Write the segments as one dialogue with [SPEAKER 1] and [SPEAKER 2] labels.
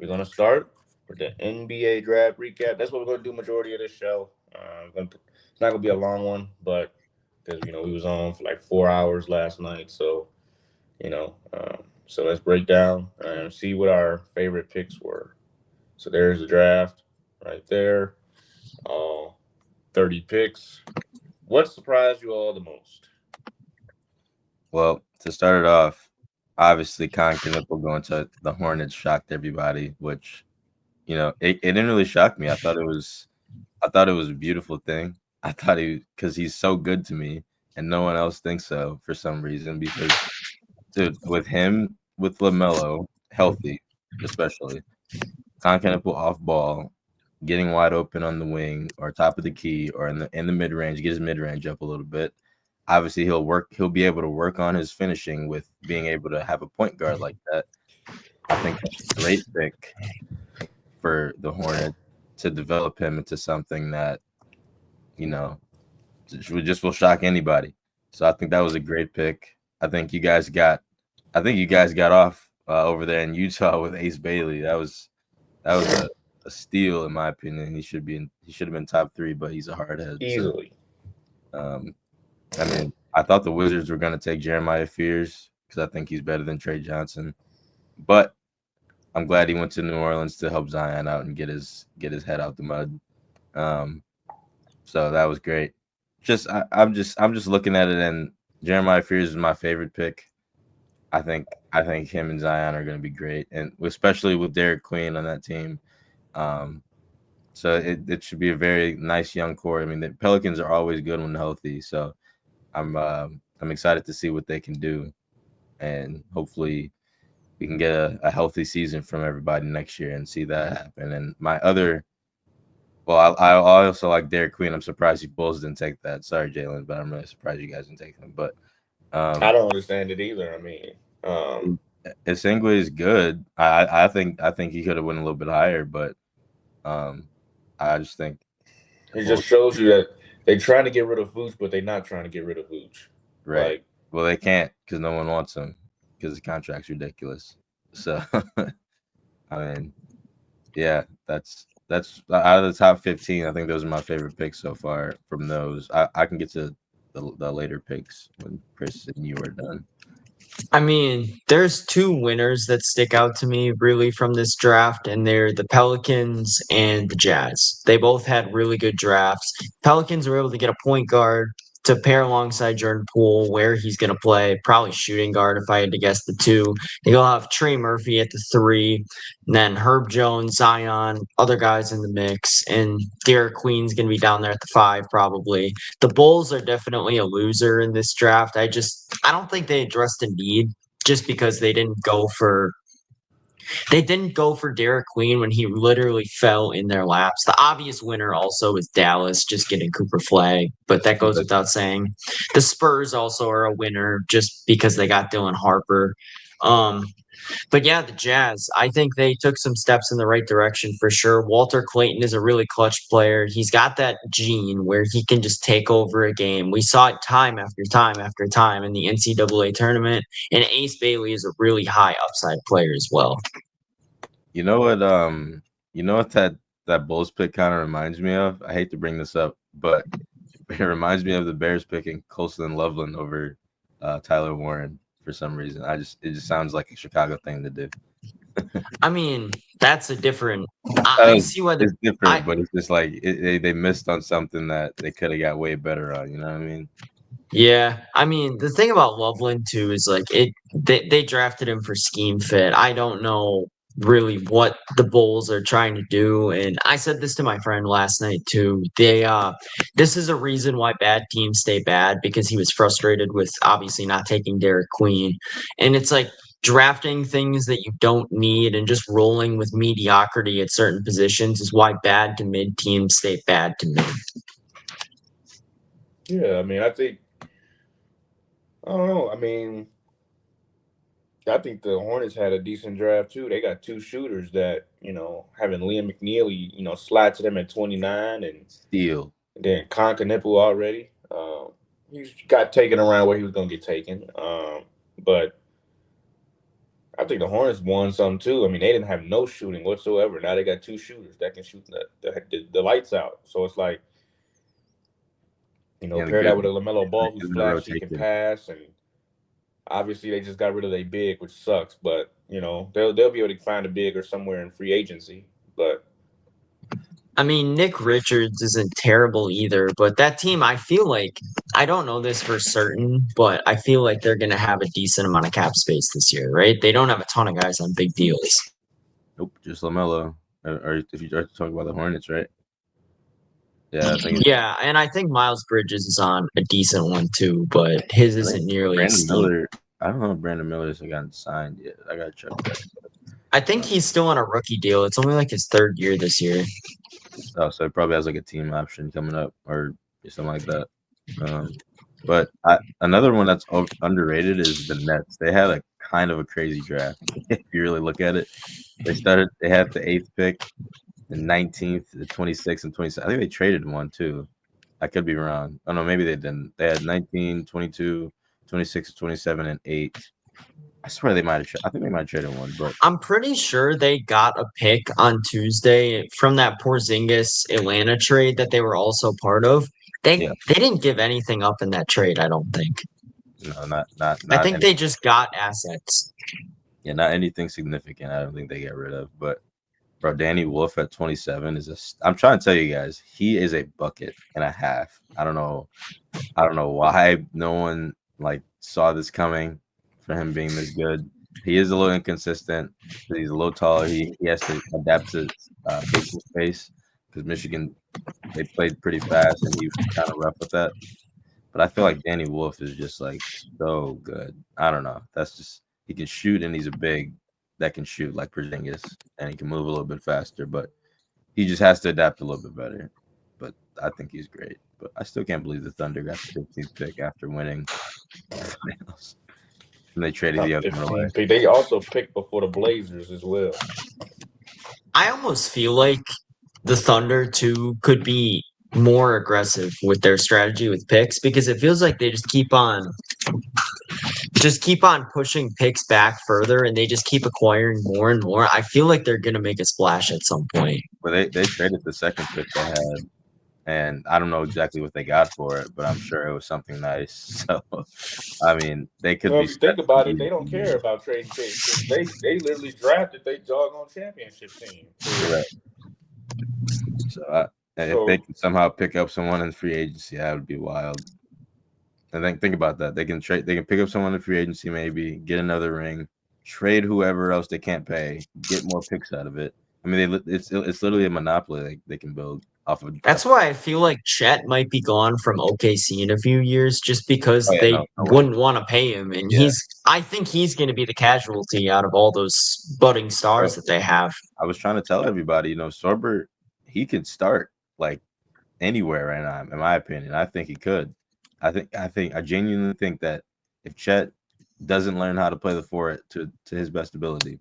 [SPEAKER 1] we're gonna start with the NBA draft recap. That's what we're gonna do majority of this show. It's not gonna be a long one, but because we was on for like 4 hours last night, so so let's break down and see what our favorite picks were. So there's the draft right there. All 30 picks. What surprised you all the most?
[SPEAKER 2] Well, to start it off, obviously Con Knipple going to the Hornets shocked everybody, which it didn't really shock me. I thought it was a beautiful thing. I thought because he's so good to me, and no one else thinks so for some reason. Because dude, with him, with Lamelo healthy, especially Con Knipple off ball, getting wide open on the wing or top of the key or in the mid range, get his mid range up a little bit. Obviously, he'll be able to work on his finishing with being able to have a point guard like that. I think that's a great pick for the Hornets to develop him into something that you know just will shock anybody. So I think that was a great pick. I think you guys got off over there in Utah with Ace Bailey. That was a steal in my opinion. He should have been top three, but he's a hardhead. So
[SPEAKER 1] Easily.
[SPEAKER 2] um, I mean, I thought the Wizards were going to take Jeremiah Fears because I think he's better than Trey Johnson. But I'm glad he went to New Orleans to help Zion out and get his head out the mud. Um, so that was great. I'm just looking at it, and Jeremiah Fears is my favorite pick. I think him and Zion are going to be great, and especially with Derek Queen on that team. Um, so it should be a very nice young core. I mean, the Pelicans are always good when healthy, so I'm excited to see what they can do, and hopefully we can get a healthy season from everybody next year and see that happen. And my other, well, I also like Derek Queen. I'm surprised you Bulls didn't take that. Sorry, Jalen, but I'm really surprised you guys didn't take him. But
[SPEAKER 1] I
[SPEAKER 2] um,
[SPEAKER 1] don't understand it either. Um,
[SPEAKER 2] Esengwe is good. I think he could have went a little bit higher, but um, I just think
[SPEAKER 1] it
[SPEAKER 2] well,
[SPEAKER 1] just shows you that they're trying to get rid of Vooch, but they're not trying to get rid of Vooch.
[SPEAKER 2] right.
[SPEAKER 1] Like,
[SPEAKER 2] Well, they can't because no one wants him because the contract's ridiculous. So I mean, yeah, that's out of the top 15. I think those are my favorite picks so far. From those, I can get to the later picks when Chris and you are done.
[SPEAKER 3] I mean, there's two winners that stick out to me really from this draft, and they're the Pelicans and the Jazz. They both had really good drafts. Pelicans were able to get a point guard to pair alongside Jordan Poole, where he's going to play, probably shooting guard if I had to guess the two. They'll have Trey Murphy at the three, and then Herb Jones, Zion, other guys in the mix, and Derek Queen's going to be down there at the five probably. The Bulls are definitely a loser in this draft. I don't think they addressed a need just because they didn't go for Derek Queen when he literally fell in their laps. The obvious winner also is Dallas, just getting Cooper Flag, but that goes
[SPEAKER 2] But
[SPEAKER 3] without saying. The Spurs also are a winner just because they got Dylan Harper. Um, but yeah, the Jazz, I think they took some steps in the right direction for sure. Walter Clayton is a really clutch player. He's got that gene where he can just take over a game. We saw it time after time after time in the NCAA tournament. And Ace Bailey is a really high upside player as well.
[SPEAKER 2] you know what? That Bulls pick kind of reminds me of. I hate to bring this up, but it reminds me of the Bears picking Colston Loveland over Tyler Warren for some reason. It just sounds like a Chicago thing to do.
[SPEAKER 3] I mean, that's a different. I
[SPEAKER 2] Oh,
[SPEAKER 3] see why
[SPEAKER 2] it's
[SPEAKER 3] I
[SPEAKER 2] different, but it's just like they missed on something that they could have got way better on. You know what I mean?
[SPEAKER 3] Yeah, I mean the thing about Loveland too is like they drafted him for scheme fit. I don't know really what the Bulls are trying to do, and I said this to my friend last night too. This is a reason why bad teams stay bad because he was frustrated with obviously not taking Derek Queen, and it's like drafting things that you don't need and just rolling with mediocrity at certain positions is why bad to mid teams stay bad to mid.
[SPEAKER 1] yeah, I don't know. I think the Hornets had a decent draft too. They got two shooters that having Liam McNeely, slide to them at 29, and
[SPEAKER 2] Steal.
[SPEAKER 1] then Concanipple already. He got taken around where he was gonna get taken. But I think the Hornets won some too. I mean, they didn't have no shooting whatsoever. Now they got two shooters that can shoot the lights out. So it's like,
[SPEAKER 2] Yeah,
[SPEAKER 1] pair that with a LaMelo
[SPEAKER 2] the
[SPEAKER 1] Ball who's
[SPEAKER 2] good in the
[SPEAKER 1] flashy, can
[SPEAKER 2] rotation.
[SPEAKER 1] pass, and obviously they just got rid of their big, which sucks. But they'll be able to find a big or somewhere in free agency. But
[SPEAKER 3] I mean, Nick Richards isn't terrible either, but that team, I feel like, I don't know this for certain, but I feel like they're going to have a decent amount of cap space this year, right? They don't have a ton of guys on big deals.
[SPEAKER 2] Nope, just LaMelo. Or if you are talking about the Hornets, right? Yeah, I think
[SPEAKER 3] Yeah, and I think Miles Bridges is on a decent one too, but his
[SPEAKER 2] I think
[SPEAKER 3] isn't nearly as
[SPEAKER 2] Brandon
[SPEAKER 3] steep.
[SPEAKER 2] Miller. I don't know if Brandon Miller hasn't gotten signed yet. I gotta check that.
[SPEAKER 3] I think he's still on a rookie deal. It's only like his third year this year.
[SPEAKER 2] Oh, so he probably has like a team option coming up or something like that. But another one that's underrated is the Nets. They had a kind of a crazy draft. If you really look at it, they had the 8th pick, the 19th, the 26th, and 27th. I think they traded one too. I could be wrong. Oh no, maybe they didn't. They had 19, 22, 26, 27, and 8. I swear they might have. I think they might have traded one, but
[SPEAKER 3] I'm pretty sure they got a pick on Tuesday from that Porzingis Atlanta trade that they were also part of. They
[SPEAKER 2] yeah,
[SPEAKER 3] they didn't give anything up in that trade, I don't think.
[SPEAKER 2] no,
[SPEAKER 3] I
[SPEAKER 2] not
[SPEAKER 3] think
[SPEAKER 2] any.
[SPEAKER 3] they just got assets.
[SPEAKER 2] Yeah, not anything significant. I don't think they get rid of. But bro, Danny Wolf at 27 is a. I'm trying to tell you guys, he is a bucket and a half. I don't know. I don't know why no one like saw this coming for him being this good. He is a little inconsistent. He's a little taller. He has to adapt to pacing space because Michigan they played pretty fast and he was kind of rough with that. But I feel like Danny Wolf is just like so good. I don't know. That's just he can shoot and he's a big that can shoot like Porzingis and he can move a little bit faster. But he just has to adapt a little bit better. But I think he's great. But I still can't believe the Thunder got the 15th pick after winning the finals. And they traded the
[SPEAKER 1] top
[SPEAKER 2] other one away.
[SPEAKER 1] 15 pick. They also picked before the Blazers as well.
[SPEAKER 3] I almost feel like the Thunder too could be more aggressive with their strategy with picks because it feels like they just keep on pushing picks back further and they just keep acquiring more and more. I feel like they're gonna make a splash at some point.
[SPEAKER 2] But they traded the second pick they had. And I don't know exactly what they got for it, but I'm sure it was something nice. So I mean, they could
[SPEAKER 1] Well,
[SPEAKER 2] be
[SPEAKER 1] if you
[SPEAKER 2] set
[SPEAKER 1] think about it,
[SPEAKER 2] really
[SPEAKER 1] they don't care about trading picks because they literally drafted their doggone championship team.
[SPEAKER 2] right. So and if they
[SPEAKER 1] So
[SPEAKER 2] can somehow pick up someone in free agency, that would be wild. And then think about that. They can trade. They can pick up someone in free agency, maybe get another ring, trade whoever else they can't pay, get more picks out of it. I mean, it's literally a monopoly they can build off of
[SPEAKER 3] That's
[SPEAKER 2] draft.
[SPEAKER 3] why I feel like Chet might be gone from OKC in a few years just
[SPEAKER 2] Oh
[SPEAKER 3] because
[SPEAKER 2] yeah,
[SPEAKER 3] they
[SPEAKER 2] no way.
[SPEAKER 3] wouldn't want to pay him. And
[SPEAKER 2] Yeah,
[SPEAKER 3] I think he's going to be the casualty out of all those budding stars
[SPEAKER 2] bro.
[SPEAKER 3] that they have.
[SPEAKER 2] I was trying to tell everybody, Sorber, he could start like anywhere right now. In my opinion, I think he could. I genuinely think that if Chet doesn't learn how to play the four to his best ability,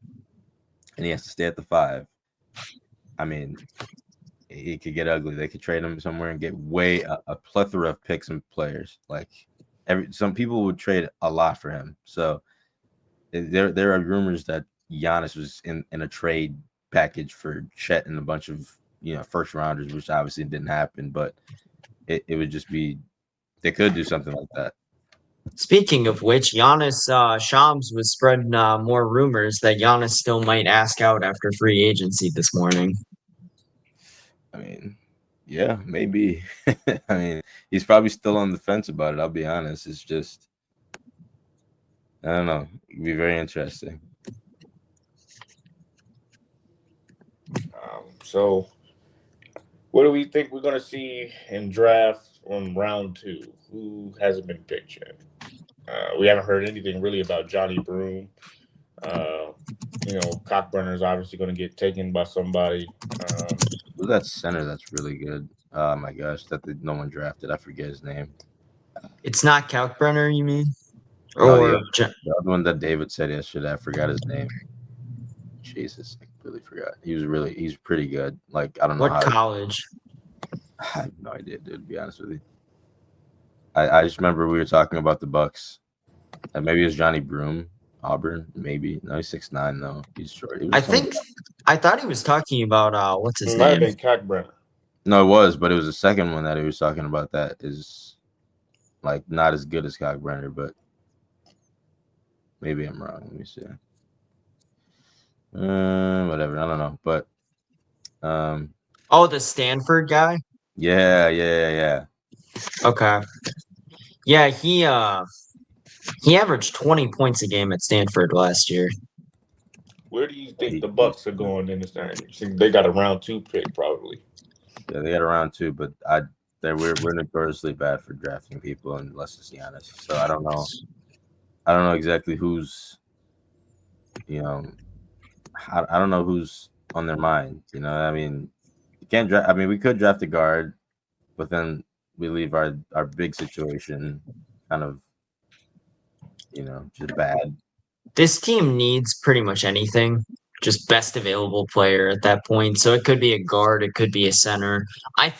[SPEAKER 2] and he has to stay at the 5, I mean, it could get ugly. They could trade him somewhere and get a plethora of picks and players. Like some people would trade a lot for him. So there are rumors that Giannis was in a trade package for Chet and a bunch of first rounders, which obviously didn't happen. But it would just be they could do something like that.
[SPEAKER 3] Speaking of which, Giannis Shams was spreading more rumors that Giannis still might ask out after free agency this morning.
[SPEAKER 2] I mean, yeah, maybe. I mean, he's probably still on the fence about it. I'll be honest. It's just, I don't know. It'd be very interesting.
[SPEAKER 1] so what do we think we're gonna see in draft on round 2? Who hasn't been picked yet? We haven't heard anything really about Johnny Broom. Uh, Cockburner is obviously going to get taken by somebody.
[SPEAKER 2] Who's that center that's really good? Oh my gosh, no one drafted. I forget his name.
[SPEAKER 3] It's not Kalkbrenner, you mean?
[SPEAKER 2] No,
[SPEAKER 3] Or
[SPEAKER 2] the other one that David said yesterday. I forgot his name. Jesus, I completely forgot. He's pretty good. Like I don't know
[SPEAKER 3] what
[SPEAKER 2] how.
[SPEAKER 3] college?
[SPEAKER 2] I have no idea, dude. To be honest with you, I just remember we were talking about the Bucks, and maybe it was Johnny Broom. Auburn, maybe. No, he's 6'9", though. He's short. He was
[SPEAKER 3] I
[SPEAKER 2] telling
[SPEAKER 3] think I thought he was talking about what's
[SPEAKER 1] It
[SPEAKER 3] his
[SPEAKER 1] might have
[SPEAKER 3] name?
[SPEAKER 1] been Cockbrenner.
[SPEAKER 2] No, it was, but it was the second one that he was talking about that is like not as good as Cockbrenner, but maybe I'm wrong. Let me see. Whatever. I don't know, but um,
[SPEAKER 3] Oh, the Stanford guy.
[SPEAKER 2] yeah.
[SPEAKER 3] Okay. Yeah, he averaged 20 points a game at Stanford last year.
[SPEAKER 1] Where do you think the
[SPEAKER 2] He's
[SPEAKER 1] Bucks are going in this time? You think they got a round 2 pick probably?
[SPEAKER 2] yeah, they got around two, but we're notoriously bad for drafting people unless it's Giannis. So I don't know. I don't know exactly who's you know I don't know who's on their mind. I mean, you can't draft. I mean, we could draft a guard, but then we leave our big situation kind of just bad.
[SPEAKER 3] This team needs pretty much anything, just best available player at that point. So it could be a guard, it could be a center. I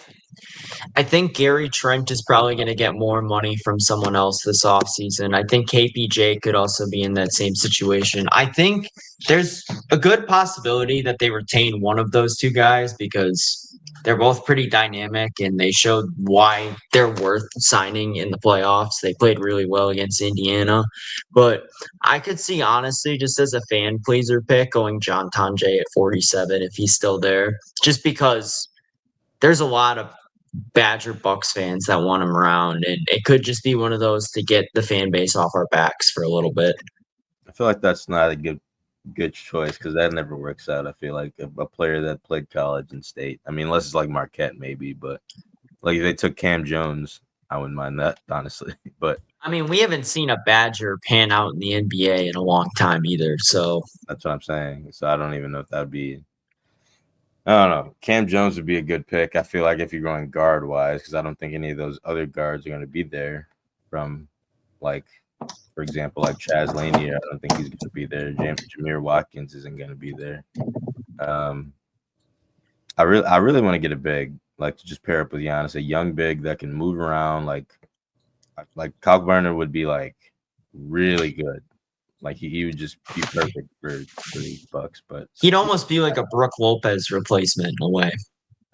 [SPEAKER 3] I think Gary Trent is probably going to get more money from someone else this offseason. I think KPJ could also be in that same situation. I think there's a good possibility that they retain one of those two guys because they're both pretty dynamic and they showed why they're worth signing in the playoffs. They played really well against Indiana. But I could see, honestly, just as a fan pleaser pick, going John Tonje at 47 if he's still there, just because there's a lot of Badger Bucks fans that want him around, and it could just be one of those to get the fan base off our backs for a little bit.
[SPEAKER 2] I feel like that's not a good choice because that never works out. I feel like a player that played college and state. I mean, unless it's like Marquette, maybe, but like if they took Cam Jones, I wouldn't mind that honestly. But
[SPEAKER 3] I mean, we haven't seen a Badger pan out in the NBA in a long time either. So
[SPEAKER 2] that's what I'm saying. So I don't even know if that would be. I don't know. Cam Jones would be a good pick. I feel like if you're going guard wise, because I don't think any of those other guards are going to be there. From like, for example, like Chaz Lanier, I don't think he's going to be there. Jameer Watkins isn't going to be there. Um, I really want to get a big, like to just pair up with Giannis, a young big that can move around. Like Kyle Burner would be like really good. Like he would just be perfect for these Bucks. But
[SPEAKER 3] he'd almost be like a Brooke Lopez replacement in a way.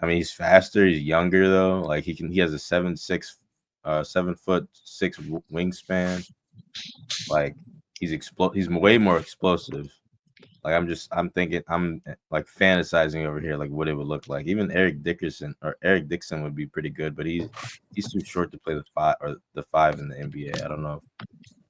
[SPEAKER 2] I mean, he's faster. He's younger though. Like he has a 7'6" wingspan. Like he's way more explosive. Like I'm thinking I'm like fantasizing over here, like what it would look like. Even Eric Dixon would be pretty good, but he's too short to play the five in the NBA. I don't know if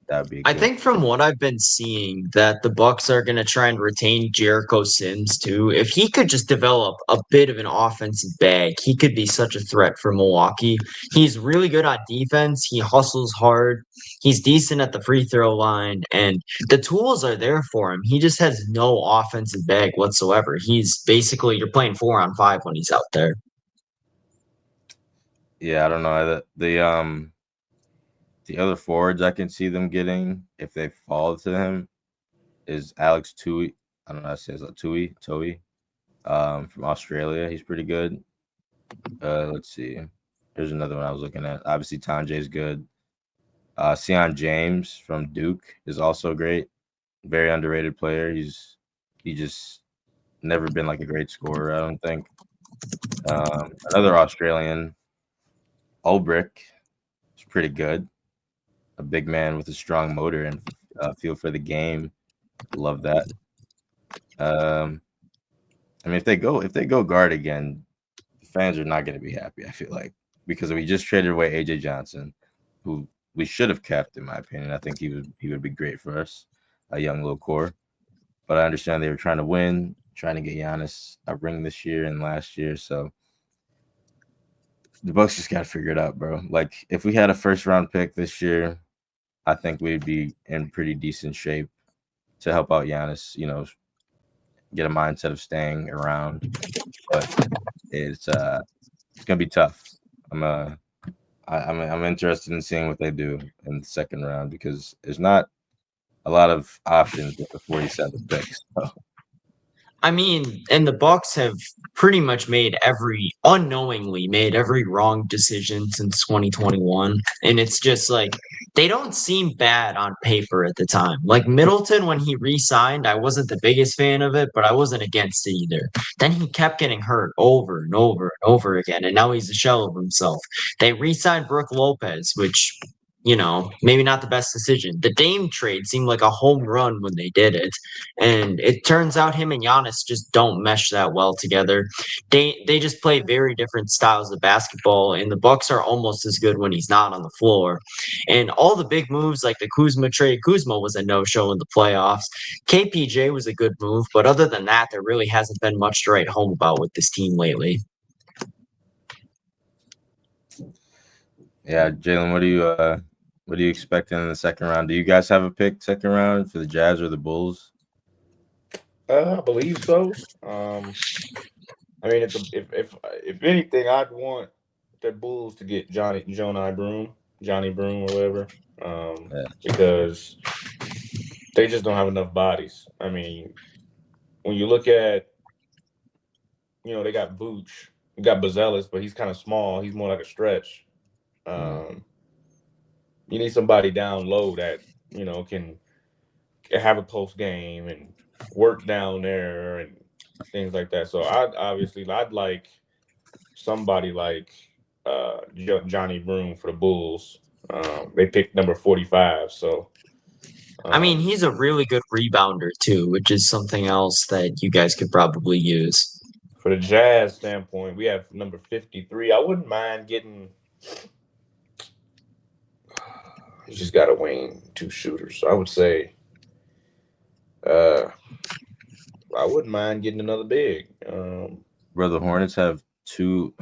[SPEAKER 2] that would be a
[SPEAKER 3] I
[SPEAKER 2] good.
[SPEAKER 3] think from what I've been seeing that the Bucks are going to try and retain Jericho Sims too. If he could just develop a bit of an offensive bag, he could be such a threat for Milwaukee. He's really good on defense. He hustles hard. He's decent at the free throw line and the tools are there for him. He just has no offensive bag whatsoever. He's basically you're playing 4-on-5 when he's out there.
[SPEAKER 2] Yeah, I don't know. The other forwards I can see them getting if they fall to him is Alex Tui. I don't know how to say it. Tui, from Australia. He's pretty good. Let's see. Here's another one I was looking at. Obviously, Tanjay's good. Sion James from Duke is also great. Very underrated player. He just never been like a great scorer, I don't think. Another Australian, Ulbrich, is pretty good. A big man with a strong motor and feel for the game. Love that. Um, I mean, if they go guard again, the fans are not going to be happy. I feel like because we just traded away AJ Johnson, who we should have kept, in my opinion. I think he would be great for us, a young little core. But I understand they were trying to win, trying to get Giannis a ring this year and last year. So the Bucks just got to figure it out, bro. Like if we had a first round pick this year, I think we'd be in pretty decent shape to help out Giannis. Get a mindset of staying around. But it's gonna be tough. I'm uh I'm interested in seeing what they do in the second round because there's not a lot of options with the 47 picks. So,
[SPEAKER 3] I mean, and the Bucks have pretty much unknowingly made every wrong decision since 2021, and it's just like they don't seem bad on paper at the time. Like Middleton, when he re-signed, I wasn't the biggest fan of it, but I wasn't against it either. Then he kept getting hurt over and over and over again, and now he's a shell of himself. They re-signed Brooke Lopez, which, maybe not the best decision. The Dame trade seemed like a home run when they did it, and it turns out him and Giannis just don't mesh that well together. They just play very different styles of basketball, and the Bucks are almost as good when he's not on the floor. And all the big moves like the Kuzma trade, Kuzma was a no-show in the playoffs. KPJ was a good move, but other than that, there really hasn't been much to write home about with this team lately.
[SPEAKER 2] Yeah, Jalen, what are you expecting in the second round? Do you guys have a pick second round for the Jazz or the Bulls?
[SPEAKER 1] I believe so. I mean, if anything, I'd want the Bulls to get Johnny Broom or whatever, because they just don't have enough bodies. I mean, when you look at, they got Vooch, you got Bazelis, but he's kind of small. He's more like a stretch. You need somebody down low that can have a post game and work down there and things like that. So I'd like somebody like Johnny Broom for the Bulls. They picked number 45. So
[SPEAKER 3] I mean, he's a really good rebounder too, which is something else that you guys could probably use.
[SPEAKER 1] for the Jazz standpoint, we have number 53. I wouldn't mind getting. He's just got to wing 2 shooters. So I would say, I wouldn't mind getting another big.
[SPEAKER 2] Bro, the Hornets have two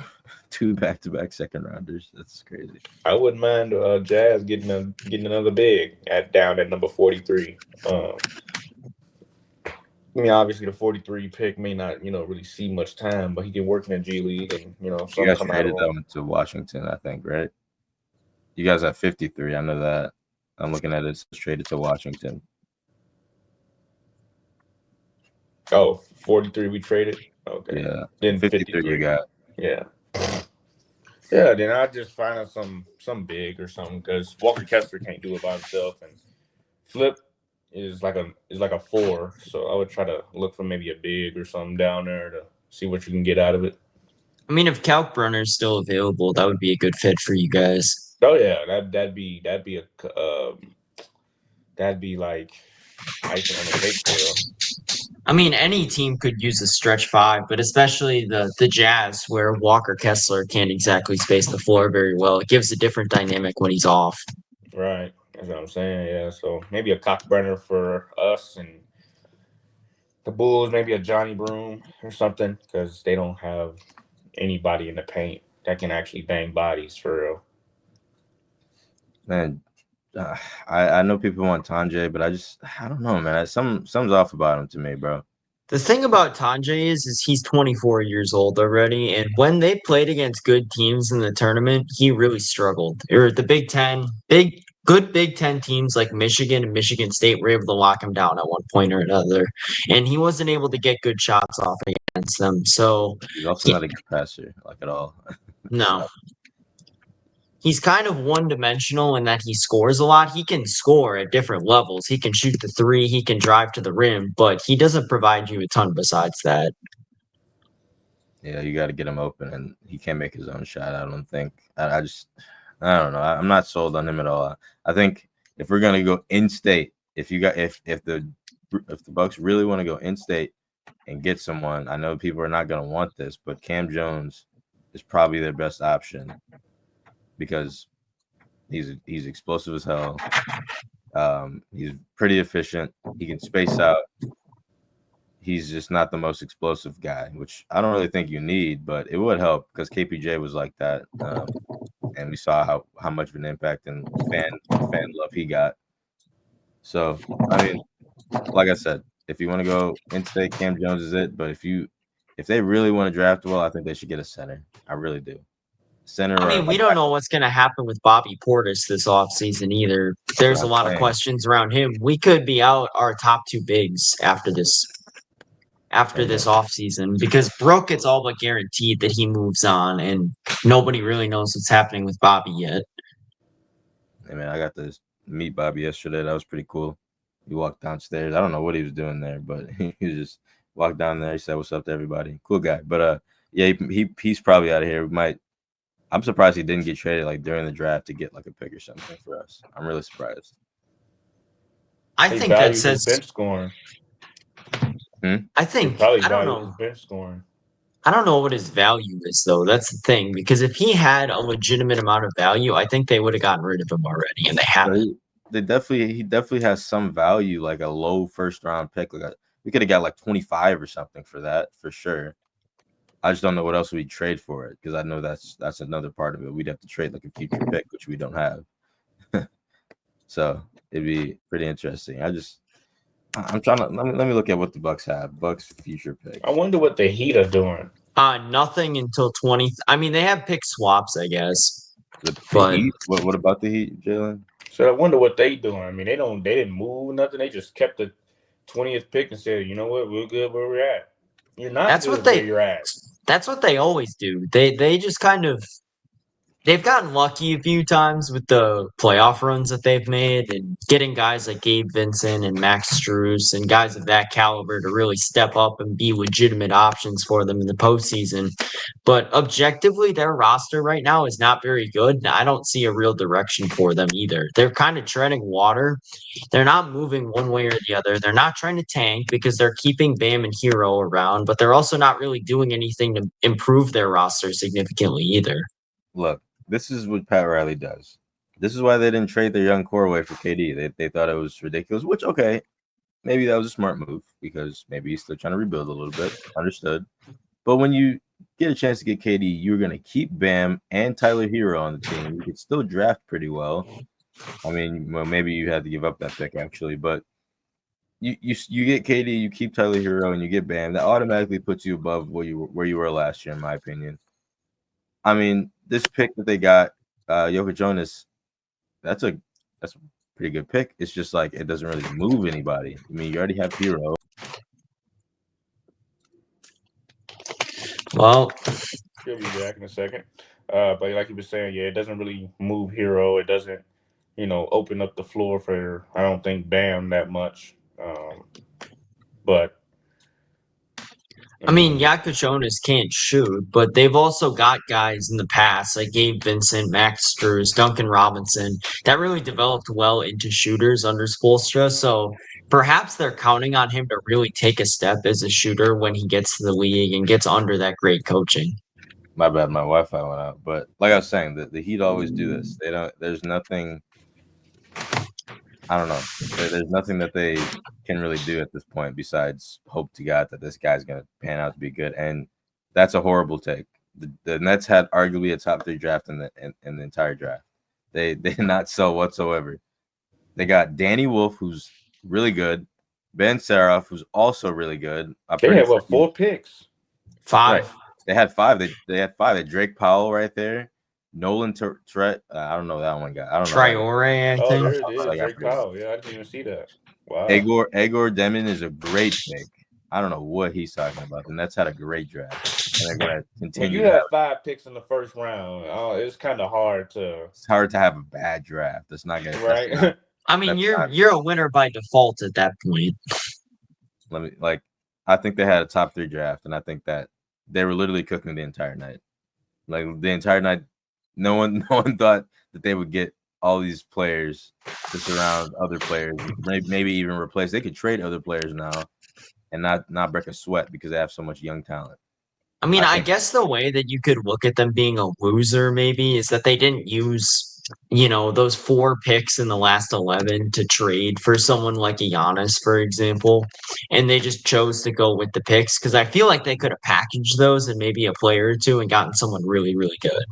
[SPEAKER 2] back-to-back second rounders. That's crazy.
[SPEAKER 1] I wouldn't mind Jazz getting another big down at number 43. I mean, obviously the 43 pick may not, really see much time, but he can work in the G League and,
[SPEAKER 2] You
[SPEAKER 1] some
[SPEAKER 2] guys
[SPEAKER 1] come out
[SPEAKER 2] traded
[SPEAKER 1] of
[SPEAKER 2] them to Washington, I think, right? You guys have 53. I know that. I'm looking at it. It's traded to Washington.
[SPEAKER 1] Oh, 43 we traded? Okay.
[SPEAKER 2] Yeah.
[SPEAKER 1] Then
[SPEAKER 2] 53 you got.
[SPEAKER 1] Yeah. Yeah, then I'd just find out some big or something because Walker Kessler can't do it by himself, and Flip is like a 4, so I would try to look for maybe a big or something down there to see what you can get out of it.
[SPEAKER 3] I mean, if Kalkbrenner's still available, that would be a good fit for you guys.
[SPEAKER 1] Oh yeah, that'd be like icing on the cake for real.
[SPEAKER 3] I mean, any team could use a stretch 5, but especially the Jazz, where Walker Kessler can't exactly space the floor very well. It gives a different dynamic when he's off.
[SPEAKER 1] Right, that's what I'm saying. Yeah, so maybe a Cockburner for us and the Bulls, maybe a Johnny Broom or something, because they don't have anybody in the paint that can actually bang bodies for real.
[SPEAKER 2] Man, I know people want Tanjay, but I don't know, man. Something's off about him to me, bro.
[SPEAKER 3] The thing about Tanjay is he's 24 years old already, and when they played against good teams in the tournament, he really struggled. Or the Big Ten, good Big Ten teams like Michigan and Michigan State were able to lock him down at one point or another, and he wasn't able to get good shots off against them. So
[SPEAKER 2] He's also not a good passer, like at all.
[SPEAKER 3] no. He's kind of one-dimensional in that he scores a lot. He can score at different levels. He can shoot the 3, he can drive to the rim, but he doesn't provide you a ton besides that.
[SPEAKER 2] Yeah, you got to get him open, and he can't make his own shot. I don't think. I don't know. I'm not sold on him at all. I think if we're gonna go in state, if the Bucks really want to go in state and get someone, I know people are not gonna want this, but Cam Jones is probably their best option because he's explosive as hell. He's pretty efficient. He can space out. He's just not the most explosive guy, which I don't really think you need, but it would help because KPJ was like that, and we saw how much of an impact and fan love he got. So I mean, like I said, if you want to go in-state, Cam Jones is it. But if they really want to draft well, I think they should get a center. I really do. Center.
[SPEAKER 3] I mean, we don't know what's going to happen with Bobby Portis this offseason either. There's a lot of questions around him. We could be out our top 2 bigs after this offseason because Brooke, it's all but guaranteed that he moves on, and nobody really knows what's happening with Bobby yet.
[SPEAKER 2] Hey man, I got to meet Bobby yesterday. That was pretty cool. He walked downstairs. I don't know what he was doing there, but he just walked down there. He said, "What's up to everybody?" Cool guy. But yeah, he's probably out of here. We might. I'm surprised he didn't get traded like during the draft to get like a pick or something for us. I'm really surprised.
[SPEAKER 3] I
[SPEAKER 1] They
[SPEAKER 3] think that
[SPEAKER 1] value his
[SPEAKER 3] says.
[SPEAKER 1] bench scoring.
[SPEAKER 3] I
[SPEAKER 1] They
[SPEAKER 3] think
[SPEAKER 1] probably
[SPEAKER 3] I don't
[SPEAKER 1] value his
[SPEAKER 3] know.
[SPEAKER 1] bench scoring.
[SPEAKER 3] I don't know what his value is though. That's the thing because if he had a legitimate amount of value, I think they would have gotten rid of him already, and they
[SPEAKER 2] So
[SPEAKER 3] haven't.
[SPEAKER 2] he definitely has some value, like a low first round pick. We could have got like 25 or something for that for sure. I just don't know what else we'd trade for it because I know that's another part of it. We'd have to trade like a future pick, which we don't have. So it'd be pretty interesting. I'm trying to let me look at what the Bucks have. Bucks future
[SPEAKER 1] I
[SPEAKER 2] picks.
[SPEAKER 1] wonder what the Heat are doing.
[SPEAKER 3] Nothing until 20. I mean, they have pick swaps, I guess,
[SPEAKER 2] The
[SPEAKER 3] but
[SPEAKER 2] Heat. What about the Heat, Jalen?
[SPEAKER 1] So I wonder what they doing. I mean, they didn't move nothing. They just kept the 20th pick and said, you know what, we're good where we're at. You're not
[SPEAKER 3] that's what
[SPEAKER 1] good where
[SPEAKER 3] they.
[SPEAKER 1] you're at.
[SPEAKER 3] That's what they always do. They just kind of they've gotten lucky a few times with the playoff runs that they've made and getting guys like Gabe Vincent and Max Strus and guys of that caliber to really step up and be legitimate options for them in the postseason. But objectively, their roster right now is not very good. And I don't see a real direction for them either. They're kind of treading water. They're not moving one way or the other. They're not trying to tank because they're keeping Bam and Hero around, but they're also not really doing anything to improve their roster significantly either.
[SPEAKER 2] Look, this is what Pat Riley does. This is why they didn't trade their young core away for KD. They thought it was ridiculous, which okay, maybe that was a smart move because maybe he's still trying to rebuild a little bit. Understood. But when you get a chance to get KD, you're going to keep Bam and Tyler Hero on the team. You could still draft pretty well. I mean, well, maybe you had to give up that pick actually, but you get KD, you keep Tyler Hero, and you get Bam. That automatically puts you above where you were last year, in my opinion. I mean, this pick that they got, Jokic Jonas, that's a that's a pretty good pick. It's just like it doesn't really move anybody. I mean, you already have Hero.
[SPEAKER 3] Well,
[SPEAKER 1] He'll be back in a second. But like you were saying, yeah, it doesn't really move Hero. It doesn't, open up the floor for I don't think Bam that much. But I
[SPEAKER 3] I mean,
[SPEAKER 1] mean,
[SPEAKER 3] Jakob Jonas can't shoot, but they've also got guys in the past like Gabe Vincent, Max Strus, Duncan Robinson that really developed well into shooters under Spoelstra. So perhaps they're counting on him to really take a step as a shooter when he gets to the league and gets under that great coaching.
[SPEAKER 2] My bad, my Wi-Fi went out. But like I was saying, the Heat always do this. They don't. There's nothing. I don't know. There's nothing that they can really do at this point besides hope to God that this guy's gonna pan out to be good. And that's a horrible take. The Nets had arguably a top 3 draft in the entire draft. They did not sell whatsoever. They got Danny Wolf, who's really good, Ben Saroff, who's also really good. I'm
[SPEAKER 1] they
[SPEAKER 2] pretty
[SPEAKER 1] have
[SPEAKER 2] sure
[SPEAKER 1] what 4 picks.
[SPEAKER 2] right.
[SPEAKER 3] Five.
[SPEAKER 2] They had 5. They had 5. They had Drake Powell right there. Nolan Turret. I don't know that one guy. I don't know that guy.
[SPEAKER 3] Triore, I
[SPEAKER 1] Oh,
[SPEAKER 3] think.
[SPEAKER 1] there it
[SPEAKER 2] I
[SPEAKER 1] is,
[SPEAKER 2] like I
[SPEAKER 1] Drake
[SPEAKER 2] forget his name.
[SPEAKER 1] Powell. Yeah, I didn't even see that. Wow.
[SPEAKER 2] Egor Demon is a great pick. I don't know what he's talking about. The Nets had a great draft, and they're going to
[SPEAKER 1] When you
[SPEAKER 2] continue to have.
[SPEAKER 1] have 5 picks in the first round, it's kind of hard to,
[SPEAKER 2] It's hard to have a bad draft. That's not gonna. That's not.
[SPEAKER 1] right?
[SPEAKER 3] I mean,
[SPEAKER 2] That's not.
[SPEAKER 3] you're a winner by default at that point.
[SPEAKER 2] Let me like. I think they had a top 3 draft, and I think that they were literally cooking the entire night. Like the entire night, no one, no one thought that they would get all these players to surround other players, maybe even replace. They could trade other players now and not break a sweat because they have so much young talent.
[SPEAKER 3] I mean,
[SPEAKER 2] I
[SPEAKER 3] I
[SPEAKER 2] think
[SPEAKER 3] guess the way that you could look at them being a loser maybe is that they didn't use, those 4 picks in the last 11 to trade for someone like a Giannis, for example. And they just chose to go with the picks because I feel like they could have packaged those and maybe a player or two and gotten someone really, really good.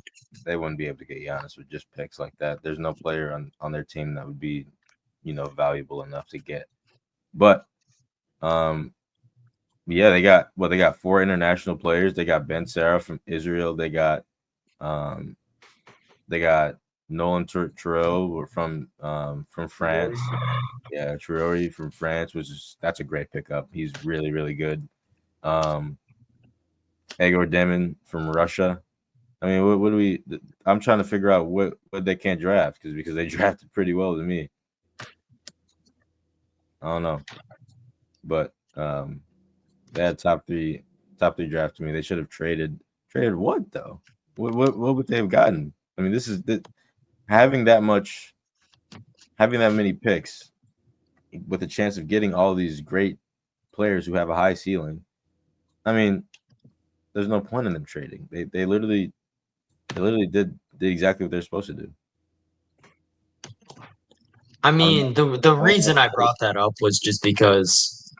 [SPEAKER 2] they wouldn't be able to get Giannis with just picks like that. There's no player on their team that would be, valuable enough to get. But um, yeah, they got 4 international players. They got Ben Sarah from Israel. Um, they got Nolan Terrell from
[SPEAKER 1] Rory.
[SPEAKER 2] France. Yeah, Traore from France, that's a great pickup. He's really really good. Um, Egor Demon from Russia. I mean, what do we? I'm trying to figure out what they can't draft because they drafted pretty well to me. I don't know, but they had top three draft to me. They should have traded what though? What would they have gotten? I mean, this is having that many picks with a chance of getting all these great players who have a high ceiling. I mean, there's no point in them trading. They literally did exactly what they're supposed to do.
[SPEAKER 3] I
[SPEAKER 2] I don't
[SPEAKER 3] mean, the reason I brought that up was just because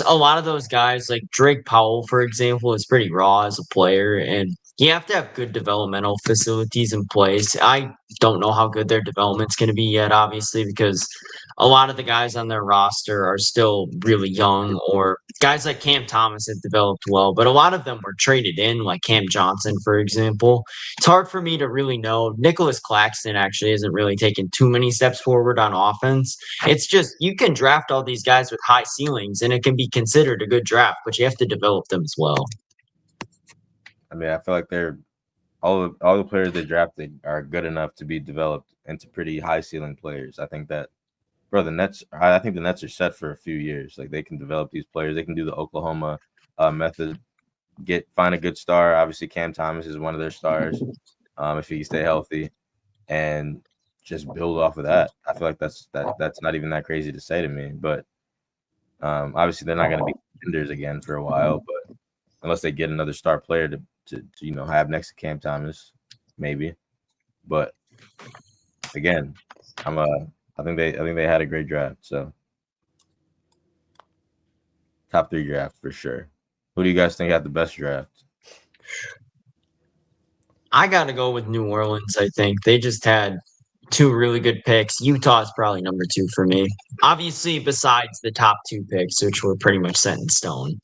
[SPEAKER 3] a lot of those guys, like Drake Powell, for example, is pretty raw as a player, and you have to have good developmental facilities in place. I don't know how good their development's going to be yet, obviously, because a lot of the guys on their roster are still really young, or guys like Cam Thomas have developed well, but a lot of them were traded in, like Cam Johnson, for example. It's hard for me to really know. Nicholas Claxton actually hasn't really taken too many steps forward on offense. It's just you can draft all these guys with high ceilings and it can be considered a good draft, but you have to develop them as well.
[SPEAKER 2] I mean, I feel like they're all the players they drafted are good enough to be developed into pretty high ceiling players. I think that, bro, the Nets. I think the Nets are set for a few years. Like they can develop these players. They can do the Oklahoma method. Find a good star. Obviously, Cam Thomas is one of their stars. If he can stay healthy, and just build off of that. I feel like that's not even that crazy to say to me. But obviously, they're not going to be contenders again for a while. But unless they get another star player to have next to Cam Thomas, maybe. But again, I think they had a great draft. So top 3 draft for sure. Who do you guys think had the best draft?
[SPEAKER 3] I got to go with New Orleans, I think. They just had two really good picks. Utah is probably number 2 for me. Obviously, besides the top 2 picks, which were pretty much set in stone.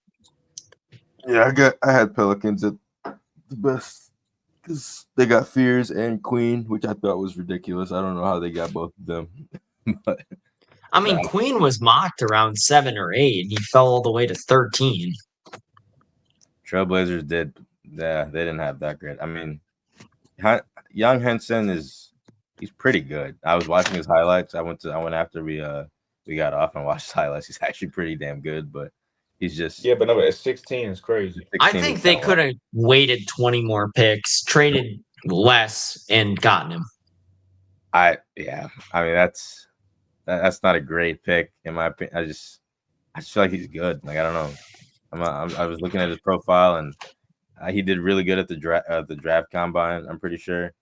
[SPEAKER 2] Yeah, I had Pelicans at the best because they got Fears and Queen, which I thought was ridiculous. I don't know how they got both of them. But
[SPEAKER 3] I mean, Queen was mocked around 7 or 8, and he fell all the way to 13.
[SPEAKER 2] Trailblazers did, yeah, they didn't have that great. I mean, Young Henson he's pretty good. I was watching his highlights. I went after we got off and watched his highlights. He's actually pretty damn good, but he's just
[SPEAKER 1] Yeah, but no, at 16 is crazy.
[SPEAKER 2] 16
[SPEAKER 3] I think they could have waited 20 more picks, traded less, and gotten him.
[SPEAKER 2] I mean that's not a great pick in my opinion. I just feel like he's good. Like I don't know. I was looking at his profile and he did really good at the draft combine. I'm pretty sure.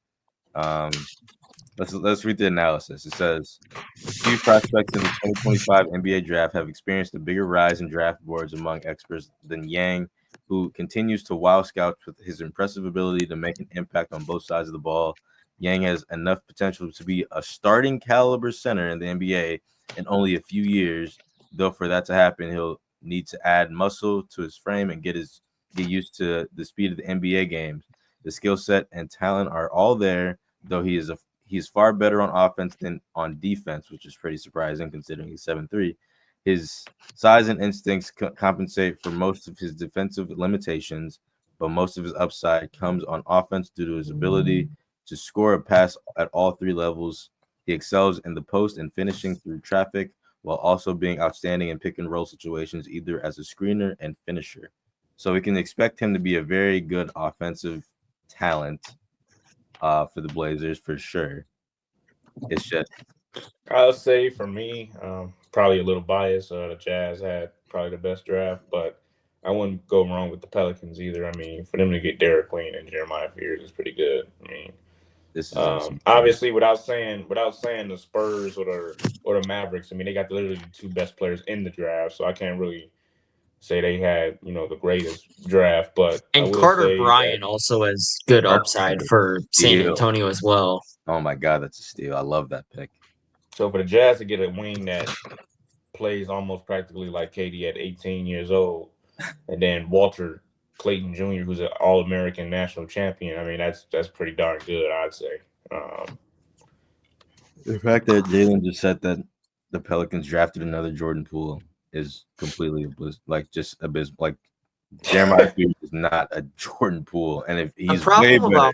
[SPEAKER 2] Let's read the analysis. It says a few prospects in the 2025 NBA draft have experienced a bigger rise in draft boards among experts than Yang, who continues to wow scouts with his impressive ability to make an impact on both sides of the ball. Yang has enough potential to be a starting caliber center in the NBA in only a few years, though for that to happen, he'll need to add muscle to his frame and get used to the speed of the NBA games. The skill set and talent are all there, though he's far better on offense than on defense, which is pretty surprising considering he's 7'3". His size and instincts compensate for most of his defensive limitations, but most of his upside comes on offense due to his ability to score a pass at all 3 levels. He excels in the post and finishing through traffic, while also being outstanding in pick and roll situations, either as a screener and finisher. So we can expect him to be a very good offensive talent for the Blazers for sure. It's just
[SPEAKER 1] I'll say for me, probably a little biased. The Jazz had probably the best draft, but I wouldn't go wrong with the Pelicans either. I mean, for them to get Derek Queen and Jeremiah Fears is pretty good. I mean,
[SPEAKER 2] this is insane.
[SPEAKER 1] obviously without saying the Spurs or the Mavericks. I mean, they got literally the 2 best players in the draft, so I can't really say they had the greatest draft. But I
[SPEAKER 3] And
[SPEAKER 1] will
[SPEAKER 3] Carter
[SPEAKER 1] say
[SPEAKER 3] Bryant
[SPEAKER 1] that
[SPEAKER 3] also has good upside for San Antonio as well.
[SPEAKER 2] Oh my God, that's a steal. I love that pick.
[SPEAKER 1] so for the Jazz to get a wing that plays almost practically like KD at 18 years old, and then Walter Clayton Jr., who's an All-American national champion. I mean, that's pretty darn good, I'd say.
[SPEAKER 2] The fact that Jalen just said that the Pelicans drafted another Jordan Poole is completely just abysmal. Like Jeremiah Fears is not a Jordan Poole, and if he's way better,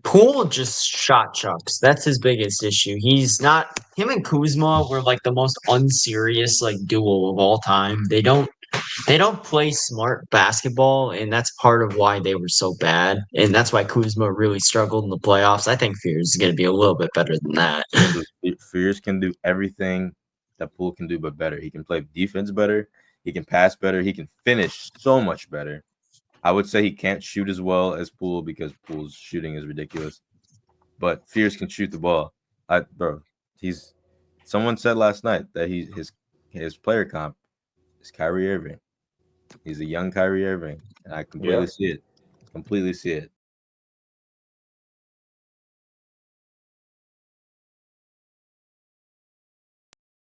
[SPEAKER 3] Poole just shot chucks. That's his biggest issue. He's not him and Kuzma were like the most unserious like duo of all time. They don't play smart basketball, and that's part of why they were so bad. And that's why Kuzma really struggled in the playoffs. I think Fears is going to be a little bit better than that.
[SPEAKER 2] Fears can do everything that Poole can do, but better. He can play defense better. He can pass better. He can finish so much better. I would say he can't shoot as well as Poole because Poole's shooting is ridiculous. But Fears can shoot the ball. He's. Someone said last night that his player comp is Kyrie Irving. He's a young Kyrie Irving, and I completely see it. Completely see it.